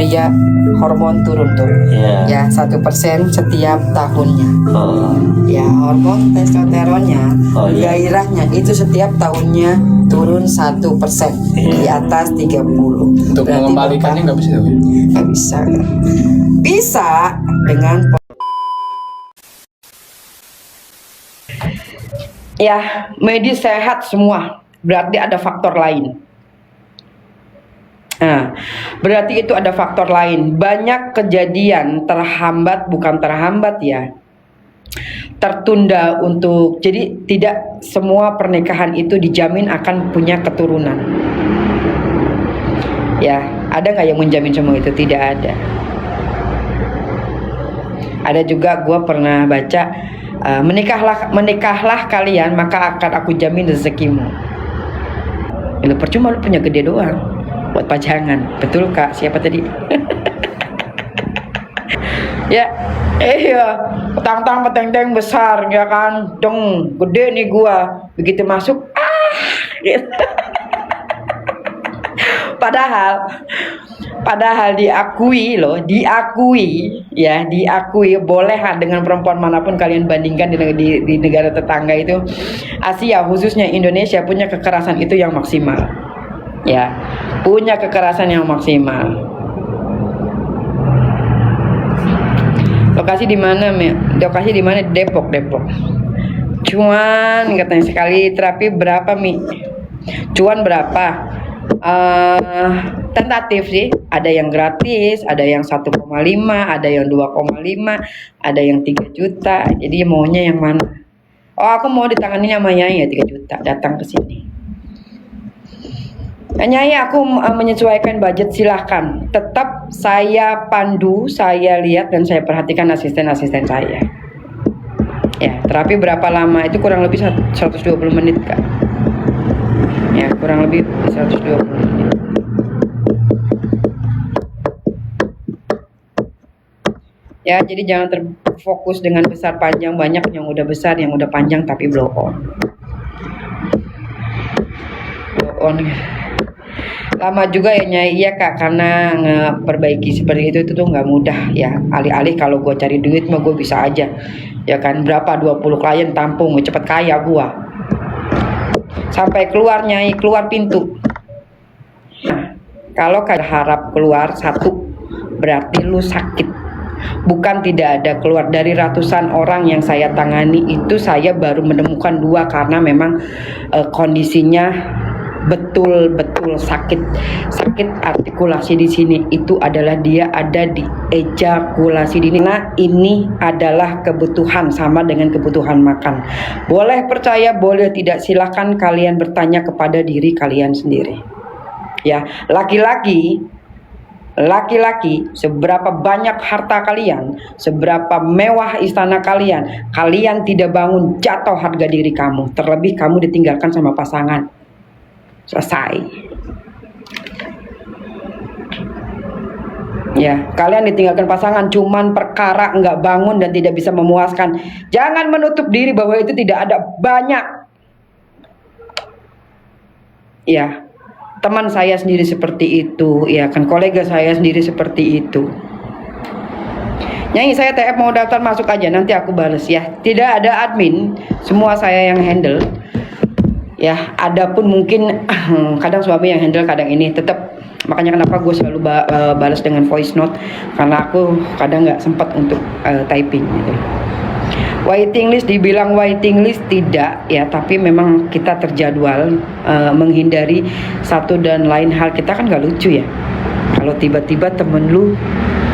pria hormon turun tuh. Ya 1% setiap tahunnya. Ya hormon testosteronnya, gairahnya itu setiap tahunnya turun 1% di atas 30. Untuk Berarti mengembalikannya nggak bisa. nggak bisa. Bisa dengan ya medis sehat semua, berarti ada faktor lain. Nah, berarti itu ada faktor lain. Banyak kejadian terhambat, bukan terhambat ya, tertunda untuk, jadi tidak semua pernikahan itu dijamin akan punya keturunan. Ya, ada nggak yang menjamin semua itu? Tidak ada. Ada juga gue pernah baca, menikahlah kalian maka akan aku jamin rezekimu. Lu percuma lu punya gede doang buat pajangan, betul kak? Siapa tadi? Ya, iya, petang-tang peteng-teng besar ya kan, dong gede nih gua, begitu masuk gitu. Padahal diakui loh, diakui boleh dengan perempuan manapun kalian bandingkan di negara tetangga itu, Asia khususnya Indonesia punya kekerasan itu yang maksimal. Ya, punya kekerasan yang maksimal. Lokasi di mana, Lokasi di mana? Depok. Cuan katanya sekali terapi berapa, Mi? Cuan berapa? Tentatif sih, ada yang gratis, ada yang 1,5, ada yang 2,5, ada yang 3 juta. Jadi maunya yang mana? Oh, aku mau ditangani sama Nyai ya 3 juta, datang ke sini. Nyai, aku menyesuaikan budget, silahkan. Tetap saya pandu, saya lihat dan saya perhatikan asisten-asisten saya. Ya, terapi berapa lama? Itu kurang lebih 120 menit, Kak. Ya, kurang lebih 120 menit. Ya, jadi jangan terfokus dengan besar panjang, banyak yang udah besar, yang udah panjang tapi blow on. Lama juga ya Nyai, iya Kak, karena ngeperbaiki seperti itu tuh nggak mudah ya. Alih-alih kalau gue cari duit mah gue bisa aja, ya kan, berapa 20 klien tampung, cepet kaya gue. Sampai keluar Nyai, keluar pintu. Nah, kalau kalian harap keluar satu, berarti lu sakit. Bukan tidak ada keluar. Dari ratusan orang yang saya tangani itu, saya baru menemukan 2 karena memang kondisinya betul-betul sakit artikulasi di sini. Itu adalah dia ada di ejakulasi dini. Nah, ini adalah kebutuhan, sama dengan kebutuhan makan. Boleh percaya, boleh tidak, silakan kalian bertanya kepada diri kalian sendiri. Ya, laki-laki, seberapa banyak harta kalian, seberapa mewah istana kalian, kalian tidak bangun, jatuh harga diri kamu. Terlebih kamu ditinggalkan sama pasangan. Selesai. Ya, kalian ditinggalkan pasangan cuman perkara nggak bangun dan tidak bisa memuaskan. Jangan menutup diri bahwa itu tidak ada, banyak. Ya, teman saya sendiri seperti itu, ya kan, kolega saya sendiri seperti itu. Nyai, saya TF mau daftar, masuk aja, nanti aku bales ya. Tidak ada admin, semua saya yang handle. Ya, ada pun mungkin kadang suami yang handle, kadang ini, tetap. Makanya kenapa gue selalu balas dengan voice note, karena aku kadang nggak sempat untuk typing gitu. Waiting list, dibilang waiting list tidak ya, tapi memang kita terjadwal, menghindari satu dan lain hal. Kita kan nggak lucu ya kalau tiba-tiba temen lu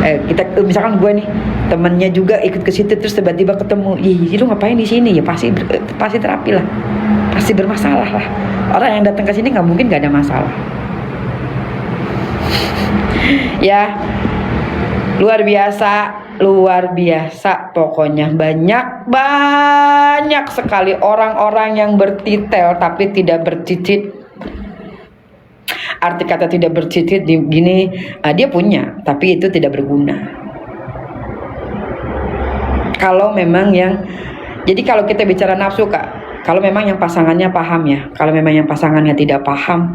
kita misalkan gue nih temennya juga ikut ke situ, terus tiba-tiba ketemu, ih lu ngapain di sini? Ya pasti terapi lah, pasti bermasalah lah. Orang yang datang ke sini nggak mungkin nggak ada masalah. Ya, luar biasa pokoknya. Banyak sekali orang-orang yang bertitel tapi tidak bercicit. Arti kata tidak bercicit gini, dia punya tapi itu tidak berguna. Kalau memang jadi kalau kita bicara nafsu Kak, kalau memang yang pasangannya paham ya, kalau memang yang pasangannya tidak paham,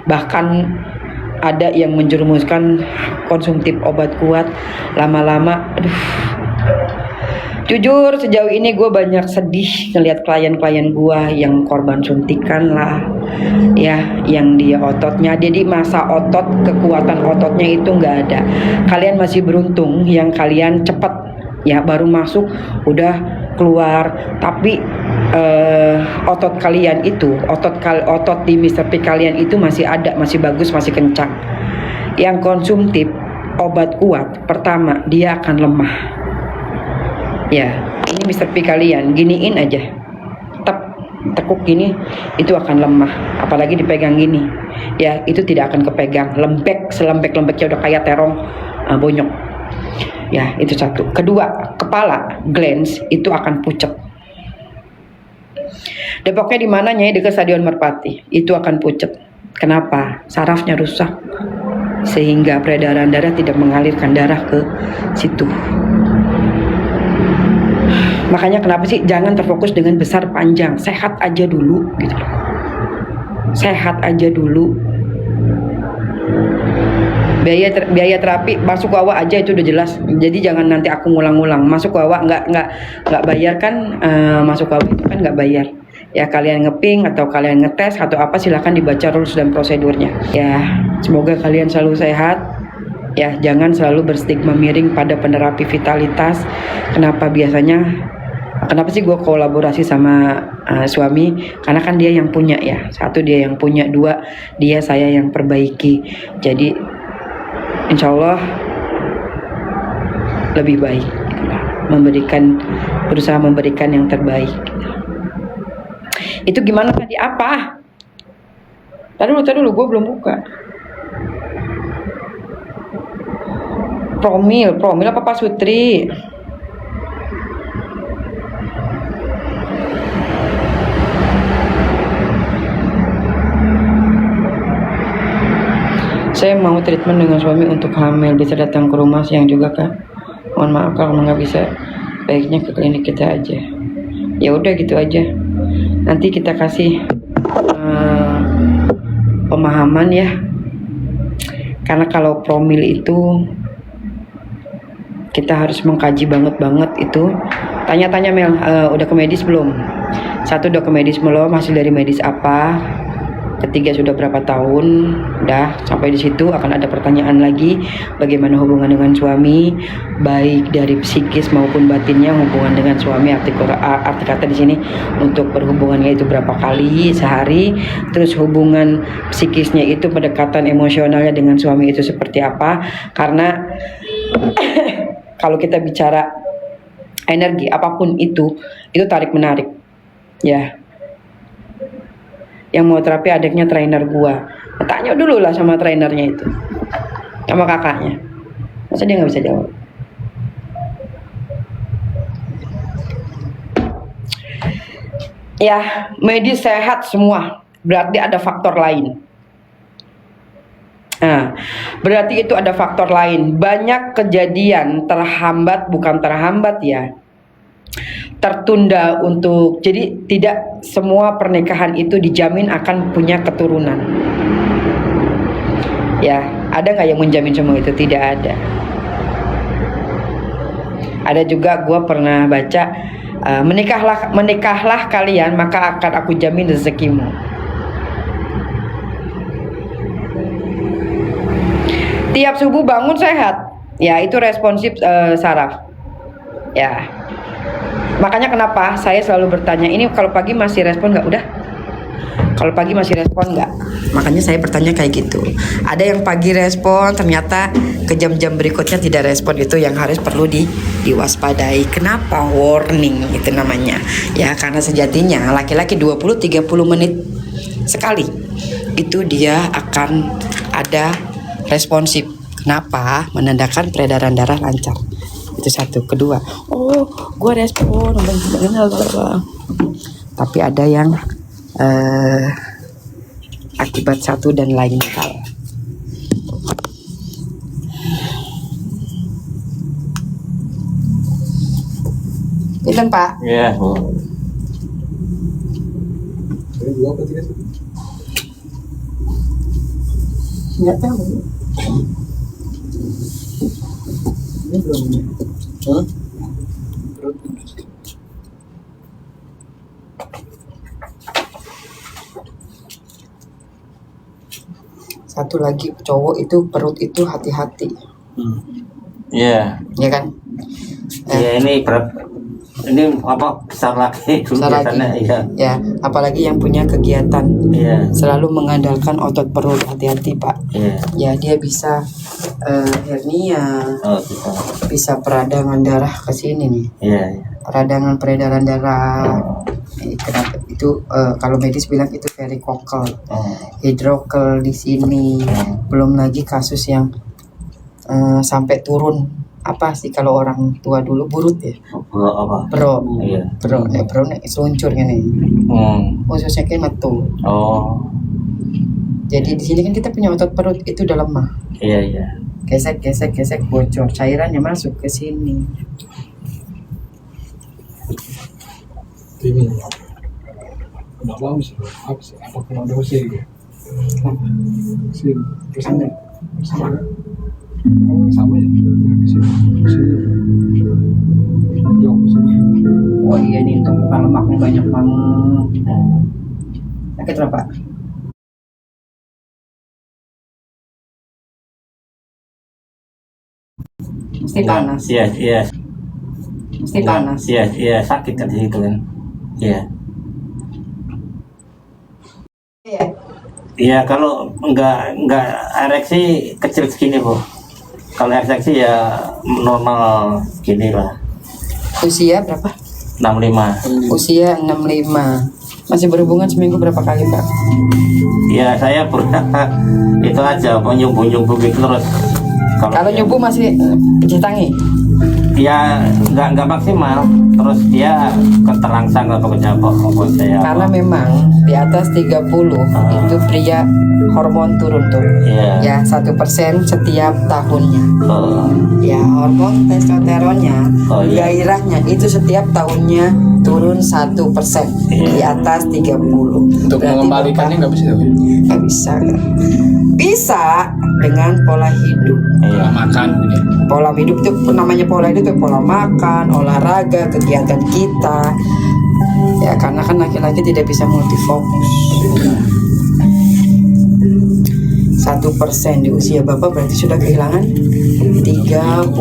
bahkan ada yang menjerumuskan konsumtif obat kuat lama-lama. Aduh, jujur sejauh ini gue banyak sedih ngeliat klien-klien gue yang korban suntikan lah, ya, yang dia ototnya, jadi masa otot, kekuatan ototnya itu nggak ada. Kalian masih beruntung yang kalian cepet ya, baru masuk udah keluar, tapi otot kalian itu, otot di Mr. P kalian itu masih ada, masih bagus, masih kencang. Yang konsumtif obat kuat, pertama dia akan lemah. Ya, ini Mr. P kalian giniin aja, tekuk gini, itu akan lemah. Apalagi dipegang gini, ya itu tidak akan kepegang, lembek, selembek-lembeknya udah kayak terong bonyok. Ya, itu satu. Kedua, kepala glands itu akan pucet. Depoknya di mana, Nyai? Dekat Stadion Merpati. Itu akan pucet. Kenapa? Sarafnya rusak, sehingga peredaran darah tidak mengalirkan darah ke situ. Makanya kenapa sih jangan terfokus dengan besar panjang, sehat aja dulu gitu. Sehat aja dulu. Biaya terapi masuk wawa aja itu udah jelas. Jadi jangan nanti aku ngulang-ngulang. Masuk wawa nggak bayar kan, masuk wawa itu kan nggak bayar. Ya kalian ngeping atau kalian ngetes atau apa, silahkan dibaca rules dan prosedurnya. Ya semoga kalian selalu sehat. Ya jangan selalu berstigma miring pada penerapi vitalitas. Kenapa sih gue kolaborasi sama suami? Karena kan dia yang punya ya. Satu, dia yang punya. Dua, saya yang perbaiki. Jadi insya Allah lebih baik, berusaha memberikan yang terbaik. Itu gimana tadi? Apa? Tadi dulu, gue belum buka. Promil apa Pak Sutri? Saya mau treatment dengan suami untuk hamil, bisa datang ke rumah siang juga kan? Mohon maaf kalau nggak bisa, baiknya ke klinik kita aja. Ya udah gitu aja. Nanti kita kasih pemahaman ya. Karena kalau promil itu kita harus mengkaji banget itu. Tanya-tanya Mel, udah ke medis belum? Satu, udah ke medis belum? Hasil dari medis apa? Ketiga, sudah berapa tahun? Udah sampai di situ akan ada pertanyaan lagi, bagaimana hubungan dengan suami, baik dari psikis maupun batinnya, hubungan dengan suami, arti kata di sini untuk berhubungannya itu berapa kali sehari, terus hubungan psikisnya itu, pendekatan emosionalnya dengan suami itu seperti apa. Karena kalau kita bicara energi apapun itu tarik menarik ya. Yang mau terapi adiknya trainer gua, tanya dulu lah sama trainernya itu, sama kakaknya, masa dia nggak bisa jawab. Ya, medis sehat semua, berarti ada faktor lain. Nah, berarti itu ada faktor lain. Banyak kejadian bukan terhambat ya, tertunda untuk, jadi tidak semua pernikahan itu dijamin akan punya keturunan. Ya, ada nggak yang menjamin semua itu? Tidak ada. Ada juga gue pernah baca, menikahlah kalian maka akan aku jamin rezekimu. Tiap subuh bangun sehat, ya itu responsif saraf. Ya, makanya kenapa saya selalu bertanya, ini kalau pagi masih respon nggak? Udah, kalau pagi masih respon nggak? Makanya saya bertanya kayak gitu. Ada yang pagi respon, ternyata ke jam-jam berikutnya tidak respon. Itu yang harus perlu diwaspadai. Kenapa? Warning itu namanya. Ya karena sejatinya laki-laki 20-30 menit sekali itu dia akan ada responsif. Kenapa? Menandakan peredaran darah lancar. Itu satu. Kedua, gue respon, tapi ada yang akibat satu dan lain hal. Itu Pak. Iya. Nggak tahu. Ini belum. Satu lagi cowok itu perut itu hati-hati. Iya. Ya kan? Ya ini apa besar lagi dulu Besar lagi. biasanya, iya. Ya, apalagi yang punya kegiatan Iya. selalu mengandalkan otot perut, hati-hati Pak. Iya. Ya dia bisa hernia, Oh gitu. bisa peradangan darah ke sini nih, Iya. peradangan peredaran darah. Kenapa itu kalau medis bilang itu varikokel, hidrokel di sini. Belum lagi kasus yang sampai turun apa sih kalau orang tua dulu burut ya? Bro apa? Bro, Iya. bro nek seluncur gini. Khususnya kayak metu. Oh. Jadi di sini kan kita punya otot perut itu udah lemah. Iya iya. Gesek bocor, cairannya masuk ke sini. Ini nggak tahu sih apa sih, apa kena dosis gitu sih Anda sama sama ya sini oh iya nih untuk bukan lemaknya banyak banget. Sakit berapa? Mesti panas. Iya iya. Mesti panas. Iya iya sakit kan di situ kan. Iya. Iya. Iya kalau nggak ereksi kecil segini Bu. Kalau ereksi ya normal gini lah. Usia berapa? 65. Usia 65. Masih berhubungan seminggu berapa kali Pak? Ya saya pernah itu aja mau nyumbu gitu terus. Kalau nyubu masih cuci tangi? Ya nggak maksimal, terus dia keterangsang atau kejabok maupun saya. Karena memang di atas 30 itu pria hormon turun tuh. Iya. Ya 1% setiap tahunnya. Ya hormon testosteronnya, Oh, iya. gairahnya itu setiap tahunnya turun 1% di atas 30. untuk Berarti mengembalikannya nggak bisa tapi nggak bisa. Bisa dengan pola hidup. Iya. makan gitu. Pola hidup itu namanya pola hidup itu pola makan, olahraga, kegiatan kita. Ya karena kan laki-laki tidak bisa multifokus. 1% di usia Bapak berarti sudah kehilangan 35%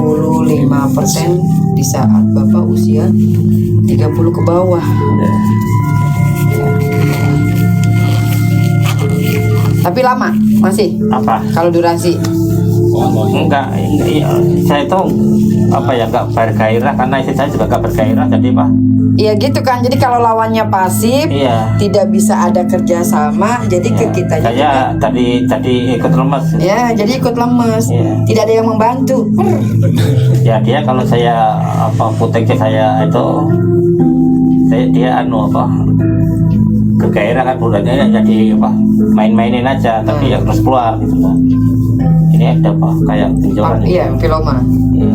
di saat Bapak usia 30 ke bawah. Tapi lama masih Apa? kalau durasi. Enggak, iya, saya itu apa ya nggak bergairah karena istri saya juga nggak bergairah jadi Pak. Iya gitu kan. Jadi kalau lawannya pasif, Iya. tidak bisa ada kerjasama. Jadi ke kitanya Saya tadi ikut lemas. ya jadi ikut lemes. Iya. Tidak ada yang membantu. Ya dia kalau saya apa putek saya itu dia kegairah kan budaknya jadi apa main-mainin aja tapi ya terus keluar gitu lah. Ini ada apa kayak benjolan gitu. Iya, filoma. Iya.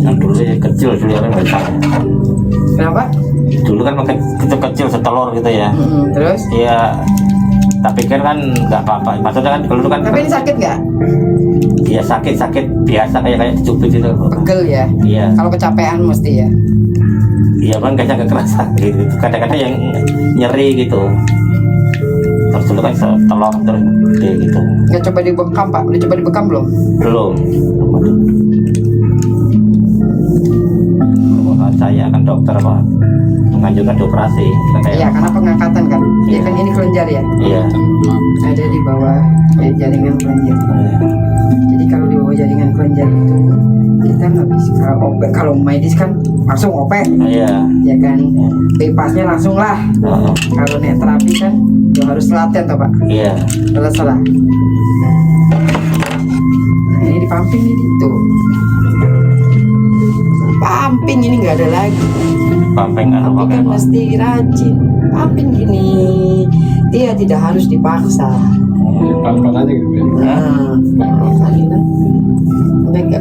Yang dulu kecil dulu ya kan nggak tahu. Kenapa? Dulu kan pakai kecil setelur gitu ya. Terus? Iya, tak pikir kan nggak apa-apa. Maksudnya kan dulu kan. Tapi ini sakit nggak? Iya sakit biasa kayak dicubit gitu. Pegel ya? Iya. Kalau kecapean mesti ya? Iya kan kayaknya kekerasan gitu. Kadang-kadang yang nyeri gitu. Terus dulu kan setelur terus gede gitu. Nggak coba dibekam Pak? Udah coba dibekam belum? Belum. Wah, saya kan dokter Pak menganjurkan dioperasi. Iya, karena pengangkatan kan. Iya Iya. kan ini kelenjar ya? Iya. Ada di bawah jaringan kelenjar. Jadi kalau di bawah jaringan kelenjar itu kita nggak bisa kalau medis kan langsung opek, Iya. ya kan? Bebasnya langsung lah. Oh, Kalau nek terapi kan ya harus latihan toh Pak. iya. Salah. Nah ini dipamping ini tuh. Pamping ini nggak ada lagi. pumping atau Tapi pakai kan apa? mesti rajin. Pumping gini, dia tidak harus dipaksa. Pelan-pelan aja gitu ya. Nah, kali lah. Mereka.